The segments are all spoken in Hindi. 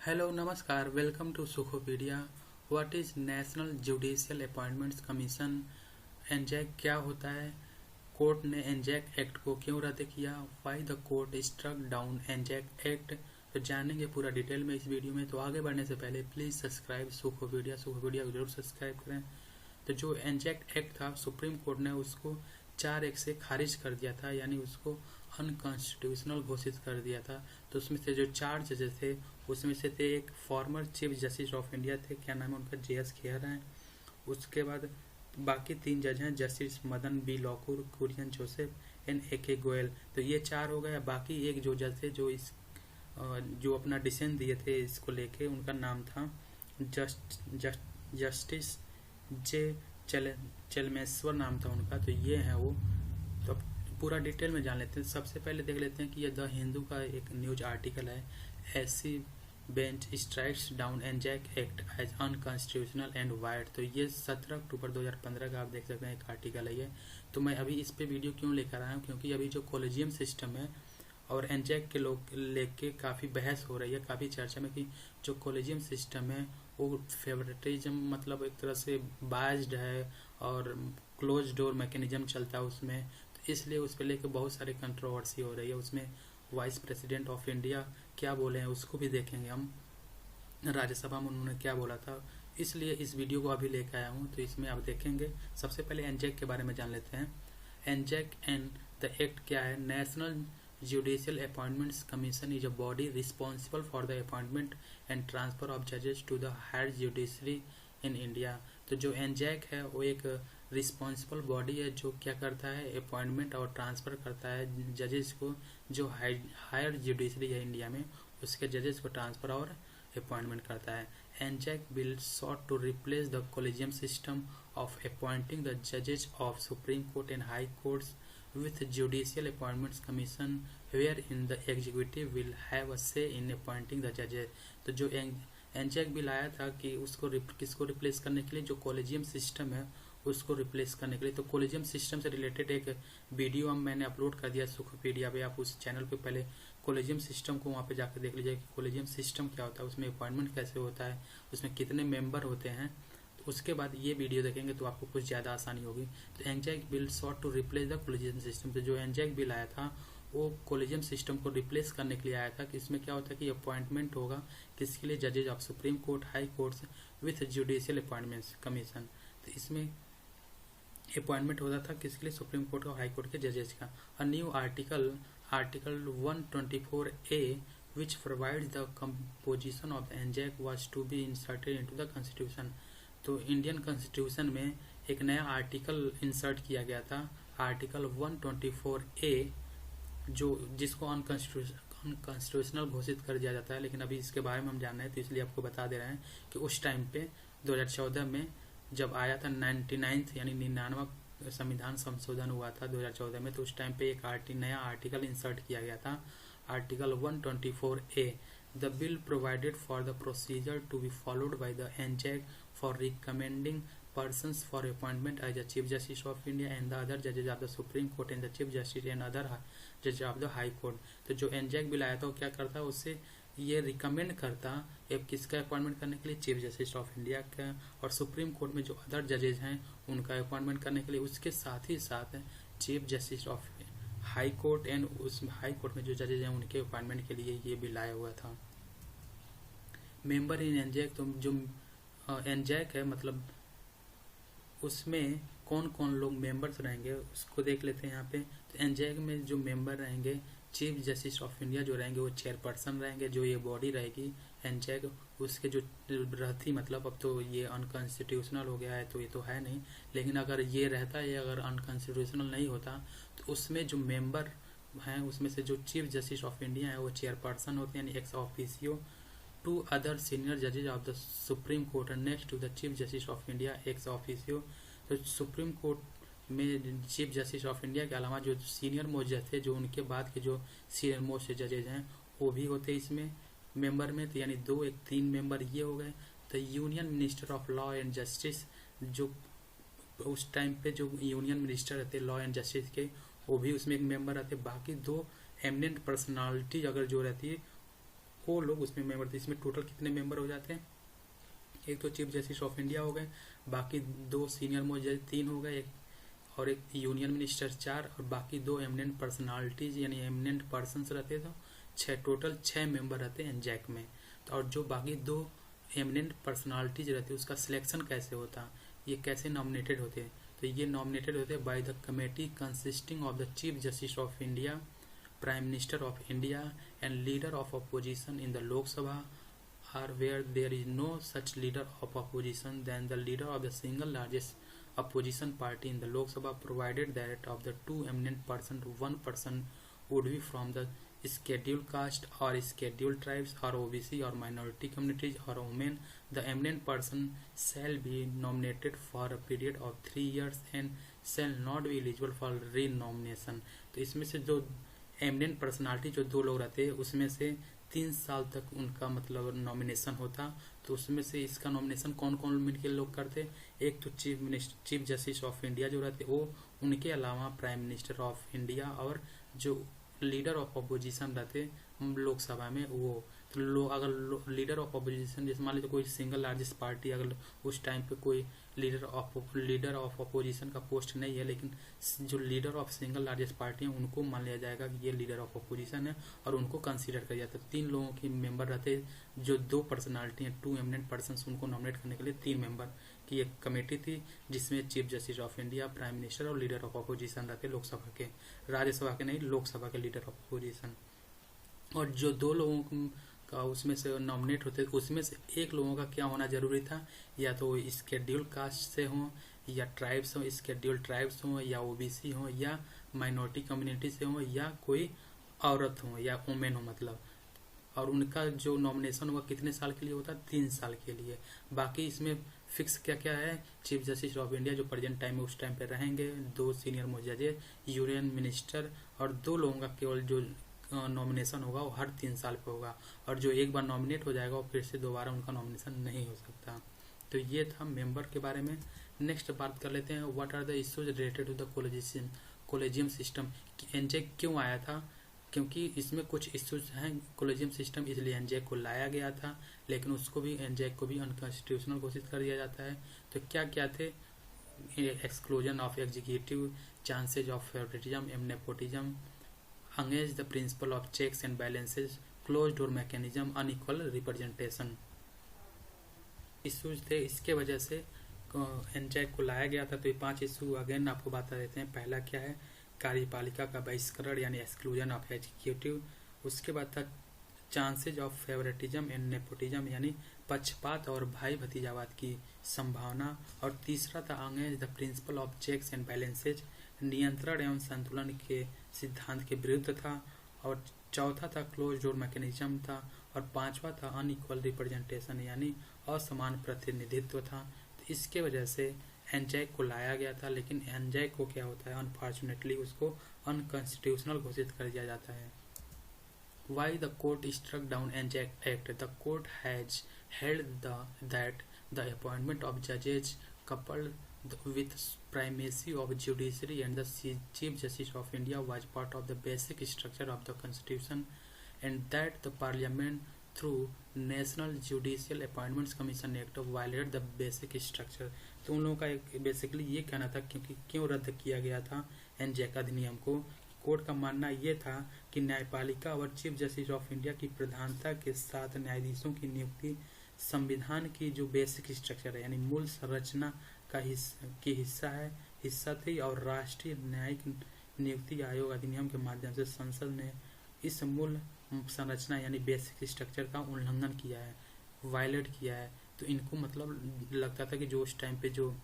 हेलो नमस्कार वेलकम टू सुखोपीडिया। What is national judicial appointments commission? NJAC क्या होता है? कोर्ट ने एनजैक एक्ट को क्यों रद्द किया? Why the court struck down NJAC act? तो जानेंगे पूरा डिटेल में इस वीडियो में। तो आगे बढ़ने से पहले प्लीज सब्सक्राइब सुखोपीडिया को जरूर सब्सक्राइब करें। तो जो एनजैक एक्ट था, सुप्रीम कोर्ट ने उसको 4-1 से खारिज कर दिया था, यानी उसको अनकॉन्स्टिट्यूशनल घोषित कर दिया था। तो उसमें से जो 4 जजेस थे, उसमें से थे एक former chief justice of India थे, क्या नाम है उनका, JS खेर हैं। उसके बाद बाकी 3 जज हैं, justice Madan B Lokur, Kurian Joseph and AK Goyal. तो ये 4 हो गए। बाकी एक जो जज थे जो अपना डिसीजन दिए थे इसको लेके, उनका नाम था जस्टिस जे चलमेश्वर नाम था उनका। तो ये है वो। तो पूरा डिटेल में जान लेते हैं। सबसे पहले देख लेते हैं कि ये द हिंदू का एक न्यूज आर्टिकल है, ऐसी bench strikes down NJAC act as unconstitutional and wide. तो ये 17 अक्टूबर 2015 का आप देख सकते हैं एक आर्टिकल है ये। तो मैं अभी इस पे वीडियो क्यों लेकर आया हूँ, क्योंकि अभी जो कॉलेजियम सिस्टम है और एनजैक के लोग लेके काफ़ी बहस हो रही है, काफ़ी चर्चा में, कि जो कॉलेजियम सिस्टम है वो फेवरेटिज्म, मतलब एक तरह से बायस्ड है और क्लोज डोर मैकेनिज्म चलता है उसमें। तो इसलिए उस पर लेके बहुत सारी कंट्रोवर्सी हो रही है। उसमें वाइस प्रेसिडेंट ऑफ इंडिया क्या बोले हैं उसको भी देखेंगे हम, राज्यसभा में उन्होंने क्या बोला था। इसलिए इस वीडियो को अभी लेकर आया हूँ, तो इसमें आप देखेंगे। सबसे पहले एनजैक के बारे में जान लेते हैं। एनजैक एंड द एक्ट क्या है? National judicial appointments commission is a body responsible for the appointment and transfer of जजेस to the higher judiciary in India. तो जो एनजैक है वो एक रिस्पॉन्सिबल बॉडी है जो क्या करता है, अपॉइंटमेंट और ट्रांसफर करता है जजेस को। जो हायर जुडिशरी है इंडिया में, उसके जजेस को ट्रांसफर और अपॉइंटमेंट करता है। NJAC bill sought to replace the collegium system of appointing the जजेस of supreme court and high courts with judicial appointments commission wherein the executive will have a say in appointing the judges। तो जो एनजैक बिल आया था कि उसको किसको रिप्लेस करने के लिए, जो कॉलेजियम सिस्टम है उसको रिप्लेस करने के लिए। तो कॉलेजियम सिस्टम से रिलेटेड एक वीडियो मैंने अपलोड कर दिया सुखोपीडिया पे। आप उस चैनल पे पहले कॉलेजियम सिस्टम को वहाँ पे जाकर देख लीजिए कि कॉलेजियम सिस्टम क्या होता है, उसमें अपॉइंटमेंट कैसे होता है, उसमें कितने मेंबर होते हैं। उसके बाद ये वीडियो देखेंगे तो आपको कुछ ज़्यादा आसानी होगी। तो NJAC bill sought to replace the collegium system. तो जो एनजैक बिल आया था वो कॉलेजियम सिस्टम को रिप्लेस करने के लिए आया था। कि इसमें क्या होता है कि अपॉइंटमेंट होगा किसके लिए, जजेज of supreme court, high courts with judicial appointments commission. तो इसमें अपॉइंटमेंट होता था किसके लिए, सुप्रीम कोर्ट और हाई कोर्ट के जजेज का। A new article 124A which provides the composition of the NJAC was to be inserted into the constitution। तो इंडियन कॉन्स्टिट्यूशन में एक नया आर्टिकल इंसर्ट किया गया था, आर्टिकल 124A, जो जिसको अनकॉन्स्टिट्यूशनल घोषित कर दिया जाता है। लेकिन अभी इसके बारे में हम जान रहे हैं, तो इसलिए आपको बता दे रहे हैं कि उस टाइम पे 2014 में जब आया था 99th यानी 99वां संविधान संशोधन हुआ था 2014 में, तो उस टाइम पे एक नया आर्टिकल इंसर्ट किया गया था, article 124A। The bill provided for the procedure to be followed by the NJAC for recommending persons for appointment as the Chief Justice of India and the other judges of the Supreme Court and the Chief Justice and other judges of the High Court। तो जो एनजैक बिल आया था वो क्या करता है, उससे ये रिकमेंड करता है किसका अपॉइंटमेंट करने के लिए, चीफ जस्टिस ऑफ इंडिया का, और सुप्रीम कोर्ट में जो अदर जजेज हैं उनका अपॉइंटमेंट करने के लिए। उसके साथ ही साथ chief justice of high court and उस हाई कोर्ट में जो जजेज हैं उनके अपॉइंटमेंट के लिए ये बिल आया हुआ था। मेंबर इन एनजैक, तो जो एनजैक है मतलब उसमें कौन कौन लोग मेंबर्स रहेंगे उसको देख लेते हैं यहाँ पे। तो एनजैक में जो मेंबर रहेंगे, चीफ जस्टिस ऑफ इंडिया जो रहेंगे वो चेयरपर्सन रहेंगे। जो ये बॉडी रहेगी एनजैक, उसके जो रहती, मतलब अब तो ये अनकॉन्स्टिट्यूशनल हो गया है तो ये तो है नहीं, लेकिन अगर ये रहता है, अगर अनकॉन्स्टिट्यूशनल नहीं होता, तो उसमें जो मेंबर हैं उसमें से जो चीफ जस्टिस ऑफ इंडिया है वो चेयरपर्सन होते हैं, यानी ex officio. Two other senior जजेज of the supreme court next to the chief justice of India ex officio. तो सुप्रीम कोर्ट में चीफ जस्टिस ऑफ इंडिया के अलावा जो सीनियर मोस्ट जज थे, जो उनके बाद के जो सीनियर मोस्ट जजेज हैं वो भी होते इसमें मेंबर में। तो यानी 3 मेंबर ये हो गए। तो union minister of law and justice, जो उस टाइम पे जो यूनियन मिनिस्टर रहते लॉ एंड जस्टिस के, वो भी उसमें एक मेंबर रहते। बाकी 2 एमिनेंट पर्सनालिटी अगर जो रहती है वो लोग उसमें मेंबर थे। इसमें टोटल कितने मेंबर हो जाते हैं, एक तो चीफ जस्टिस ऑफ इंडिया हो गए, बाकी 2 सीनियर मोस्ट जज 3 हो गए, और एक यूनियन मिनिस्टर 4, और बाकी 2 एमिनेंट पर्सनालिटीज यानी एमिनेंट पर्सनस रहते, तो 6 टोटल 6 मेंबर रहते हैं एनजैक में। तो और जो बाकी 2 एमिनेंट पर्सनालिटीज रहती है उसका सिलेक्शन कैसे होता, ये कैसे नॉमिनेटेड होते हैं, तो ये नॉमिनेटेड होते हैं by the committee consisting of the chief justice of India, prime minister of India and leader of opposition in the Lok Sabha, or where there is no such leader of opposition then the leader of the single largest opposition party in the Lok Sabha, provided that of the 2 eminent person, 1 person would be from the scheduled caste or scheduled tribes or OBC or minority communities or women. The eminent person shall be nominated for a period of 3 years and shall not be eligible for re-nomination. तो इसमें से जो एमिनेंट पर्सनालिटी जो 2 लोग रहते हैं उसमें से 3 साल तक उनका मतलब नॉमिनेशन होता। तो उसमें से इसका नॉमिनेशन कौन कौन मिलकर लोग करते, एक तो चीफ जस्टिस ऑफ इंडिया जो रहते वो, उनके अलावा प्राइम मिनिस्टर ऑफ इंडिया और जो लीडर ऑफ अपोजिशन रहते लोकसभा में वो। तो अगर लीडर ऑफ अपोजिशन जैसे मान लीजिए कोई सिंगल लार्जेस्ट पार्टी, अगर उस टाइम पे कोई लीडर ऑफ अपोजिशन का पोस्ट नहीं है, लेकिन जो leader of single largest party है उनको मान लिया जाएगा कि ये लीडर ऑफ अपोजिशन है और उनको कंसीडर किया जाता है। 3 लोगों की मेंबर रहते जो 2 पर्सनालिटी हैं, 2 एमिनेंट पर्सन, उनको नॉमिनेट करने के लिए 3 मेंबर की एक कमेटी थी जिसमें chief justice of India, prime minister और लीडर ऑफ अपोजिशन रहते लोकसभा के, राज्यसभा के नहीं, लोकसभा के लीडर ऑफ अपोजिशन। और जो 2 लोगों का उसमें से नॉमिनेट होते उसमें से एक लोगों का क्या होना जरूरी था, या तो स्केड्यूल कास्ट से हो या ट्राइब्स हो, स्केड्यूल ट्राइब्स हो या ओबीसी हो या माइनॉरिटी कम्युनिटी से हो या कोई औरत हो या वुमेन हो मतलब। और उनका जो नॉमिनेशन होगा कितने साल के लिए होता है, 3 साल के लिए। बाकी इसमें फिक्स क्या क्या है, चीफ जस्टिस ऑफ इंडिया जो प्रेजेंट टाइम में उस टाइम पे रहेंगे, 2 सीनियर मोस्ट जजेस, यूनियन मिनिस्टर, और 2 लोगों का केवल जो नॉमिनेशन होगा वो हर 3 साल पे होगा, और जो एक बार नॉमिनेट हो जाएगा वो फिर से दोबारा उनका नॉमिनेशन नहीं हो सकता। तो ये था मेंबर के बारे में। नेक्स्ट बात कर लेते हैं, what are the issues related to the collegium system. NJAC क्यों आया था, क्योंकि इसमें कुछ इश्यूज हैं कोलेजियम सिस्टम, इसलिए एनजेक को लाया गया था, लेकिन उसको भी एनजेक को भी अनकॉन्स्टिट्यूशनल घोषित कर दिया जाता है। तो क्या क्या थे, exclusion of executive, chances of favouritism and nepotism, against the principle of checks and balances, closed door mechanism, unequal representation issues थे। इसके वजह से एनजैक को लाया गया था। तो ये 5 इशू अगेन आपको बता देते हैं। पहला क्या है, कार्यपालिका का बहिष्करण यानी एक्सक्लूजन ऑफ एग्जीक्यूटिव। उसके बाद था chances of favouritism and nepotism यानी पक्षपात और भाई भतीजावाद की संभावना। और तीसरा था against the principle of checks and balances, नियंत्रण एवं संतुलन के सिद्धांत के विरुद्ध था। और चौथा था क्लोज डोर मैकेनिज्म था। और 5वां था अनइक्वल रिप्रेजेंटेशन यानी असमान प्रतिनिधित्व था। तो इसके वजह से एनजैक को लाया गया था, लेकिन एनजैक को क्या होता है, अनफॉर्चुनेटली उसको अनकॉन्स्टिट्यूशनल घोषित कर दिया जाता है। Why the court struck down NJAC Act? The court has held that the appointment of judges coupled with primacy of judiciary and the Chief Justice of India was part of the basic structure of the Constitution, and that the Parliament through National Judicial Appointments Commission Act violated the basic structure। तो उन लोगों का एक बेसिकली ये कहना था क्योंकि क्यों रद्द किया गया था एनजैक अधिनियम को। कोर्ट का मानना ये था कि न्यायपालिका और चीफ जस्टिस ऑफ इंडिया की प्रधानता के साथ न्यायाधीशों की नियुक्ति संविधान की जो बेसिक स्ट्रक्चर है यानी मूल संरचना का हिस्सा थी। और राष्ट्रीय न्यायिक नियुक्ति आयोग अधिनियम के माध्यम से संसद ने इस मूल संरचना यानी बेसिक स्ट्रक्चर का उल्लंघन किया है, वायलेट किया है। तो इनको मतलब लगता था कि जो उस टाइम पे जो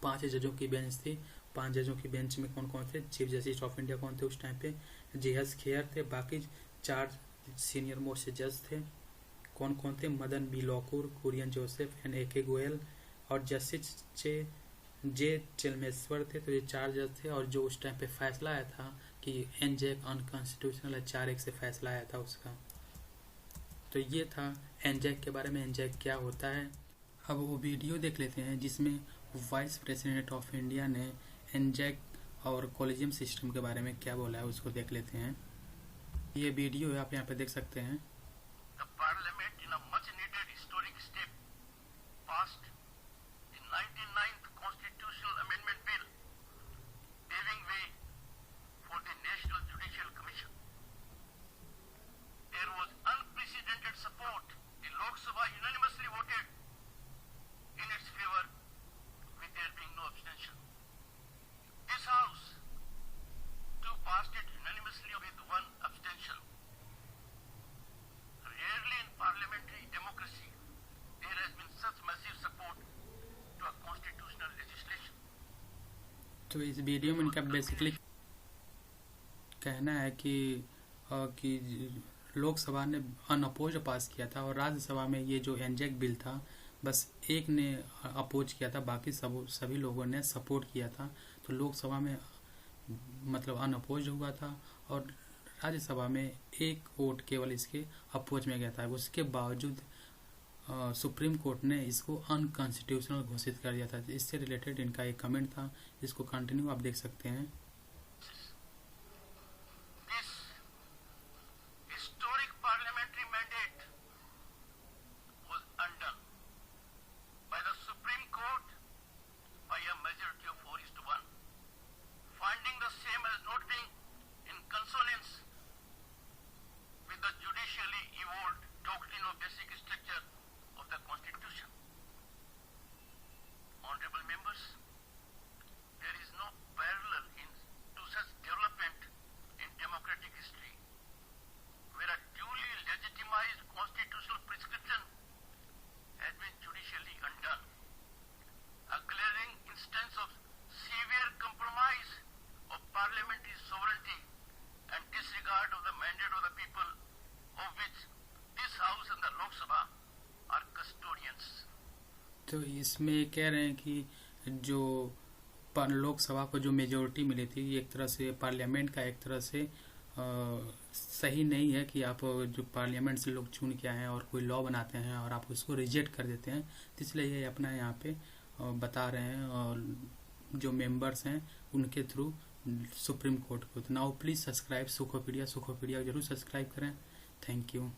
5 जजों की बेंच थी, 5 जजों की बेंच में कौन कौन थे, चीफ जस्टिस ऑफ इंडिया कौन थे उस टाइम पे, JS खेयर थे, बाकी 4 सीनियर मोस्ट जज थे। कौन कौन थे, Madan B Lokur, Kurian Joseph and AK Goyal और जस्टिस जे चेलमेश्वर थे। तो ये 4 जज थे। और जो उस टाइम पे फैसला आया था कि एनजैक अनकॉन्स्टिट्यूशनल है, 4-1 से फैसला आया था उसका। तो ये था एनजैक के बारे में, एनजैक क्या होता है। अब वो वीडियो देख लेते हैं जिसमें वाइस प्रेसिडेंट ऑफ इंडिया ने एनजैक और कॉलेजियम सिस्टम के बारे में क्या बोला है, उसको देख लेते हैं। ये वीडियो है, आप यहाँ पे देख सकते हैं। तो इस वीडियो में इनका बेसिकली कहना है कि लोकसभा ने अनअपोज पास किया था और राज्यसभा में ये जो एनजेक बिल था बस एक ने अपोज किया था, बाकी सभी लोगों ने सपोर्ट किया था। तो लोकसभा में मतलब अनअपोज हुआ था और राज्यसभा में एक वोट केवल इसके अपोज में गया था। उसके बावजूद सुप्रीम कोर्ट ने इसको अनकॉन्स्टिट्यूशनल घोषित कर दिया था। इससे रिलेटेड इनका एक कमेंट था, इसको कंटिन्यू आप देख सकते हैं। तो इसमें कह रहे हैं कि जो लोकसभा को जो मेजोरिटी मिली थी एक तरह से पार्लियामेंट का एक तरह से सही नहीं है कि आप जो पार्लियामेंट से लोग चुन के आए हैं और कोई लॉ बनाते हैं और आप उसको रिजेक्ट कर देते हैं। तो इसलिए ये अपना यहाँ पे बता रहे हैं और जो मेंबर्स हैं उनके थ्रू सुप्रीम कोर्ट को। तो नाउ प्लीज़ सब्सक्राइब सुखोपीडिया जरूर सब्सक्राइब करें। Thank you.